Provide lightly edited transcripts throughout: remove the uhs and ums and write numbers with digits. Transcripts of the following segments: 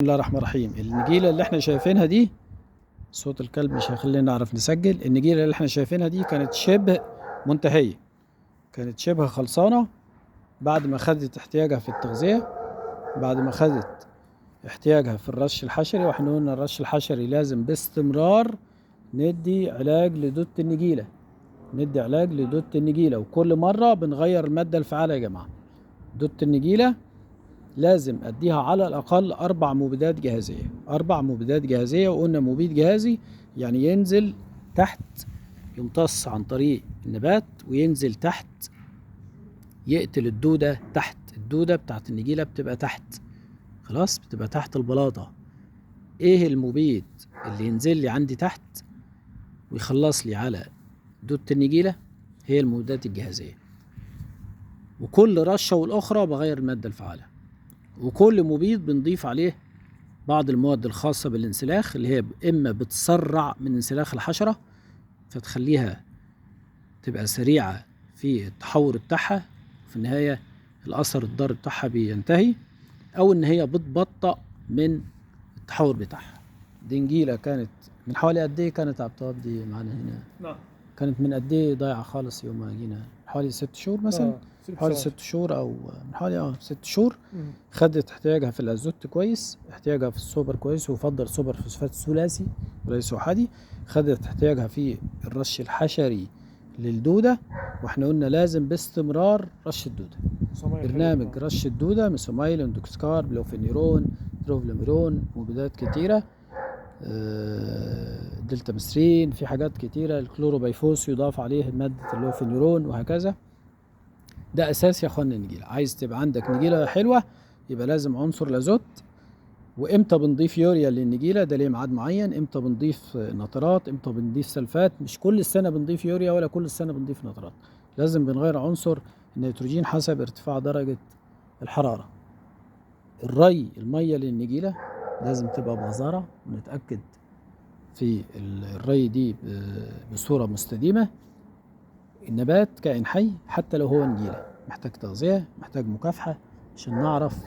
بسم الله الرحمن الرحيم. النجيلة اللي احنا شايفينها دي، صوت الكلب مش هيخلينا نعرف نسجل. النجيلة اللي احنا شايفينها دي كانت شبه منتهية، كانت شبه خلصانة بعد ما خدت احتياجها في التغذية، بعد ما خدت احتياجها في الرش الحشري. واحنا قلنا الرش الحشري لازم باستمرار ندي علاج لدودة النجيلة، ندي علاج لدودة النجيلة، وكل مرة بنغير المادة الفعالة يا جماعة. دودة النجيلة لازم اديها على الاقل 4 مبيدات جاهزيه، 4 مبيدات جاهزيه. وقلنا مبيد جاهزي يعني ينزل تحت، يمتص عن طريق النبات وينزل تحت يقتل الدوده. تحت الدوده بتاعت النجيله بتبقى تحت، خلاص بتبقى تحت البلاطه. ايه المبيد اللي ينزل لي عندي تحت ويخلص لي على دوده النجيله؟ هي المبيدات الجاهزيه. وكل رشه والاخرى بغير الماده الفعاله، وكل مبيد بنضيف عليه بعض المواد الخاصة بالانسلاخ اللي هي إما بتسرع من انسلاخ الحشرة فتخليها تبقى سريعة في التحور بتاعها، في النهاية الأثر الضار بتاعها بينتهي، أو إن هي بتبطأ من التحور بتاعها. دي نجيلة كانت من حوالي قد إيه كانت عبطاب دي معانا هنا؟ نعم. كانت من قد إيه ضايعة خالص يوم ما جينا؟ حوالي 6 شهور مثلا؟ حوالي 6 شهور أو من حوالي 6 شهور. خدت احتياجها في الازوت كويس، احتياجها في السوبر كويس، ويفضل سوبر فوسفات ثلاثي وليس احادي. خدت احتياجها في الرش الحشري للدوده، واحنا قلنا لازم باستمرار رش الدوده. برنامج رش الدوده مسومايل، اندوكسكار، بلوفينيرون، تروفلوميرون، مبيدات كتيره، دلتا مسترين، في حاجات كتيره، الكلوروبيفوس يضاف عليه ماده اللوفينيرون، وهكذا. ده اساس يا اخوانا النجيله. عايز تبقى عندك نجيله حلوه يبقى لازم عنصر الازوت. وامتى بنضيف يوريا للنجيله؟ ده ليه ميعاد معين. امتى بنضيف نترات، امتى بنضيف سلفات. مش كل السنه بنضيف يوريا ولا كل السنه بنضيف نترات، لازم بنغير عنصر النيتروجين حسب ارتفاع درجه الحراره. الري، الميه للنجيله لازم تبقى بغزاره، ونتاكد في الري دي بصوره مستديمه. النبات كائن حي، حتى لو هو نجيله محتاج تغذيه، محتاج مكافحه عشان نعرف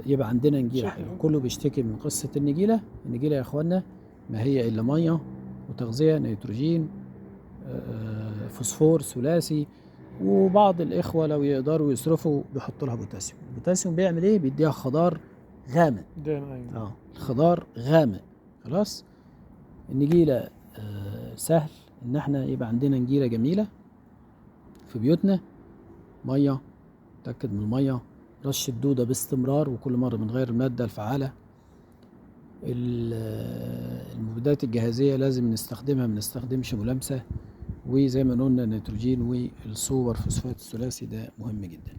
يبقى عندنا نجيله حلوه. كله بيشتكي من قصه النجيله. النجيله يا اخوانا ما هي الا ميه وتغذيه، نيتروجين، فوسفور ثلاثي، وبعض الاخوه لو يقدروا يصرفوا بيحطوا لها بوتاسيوم. البوتاسيوم بيعمل ايه؟ بيديها خضار غامق. خضار غامق. خلاص. النجيله سهل ان احنا يبقى عندنا نجيله جميله في بيوتنا. ميه، تأكد من الميه، رش الدودة باستمرار، وكل مرة بنغير المادة الفعالة. المبيدات الجاهزية لازم نستخدمها، ما نستخدمش ملامسة. وزي ما قلنا النيتروجين والسوبر فوسفات الثلاثي ده مهم جدا.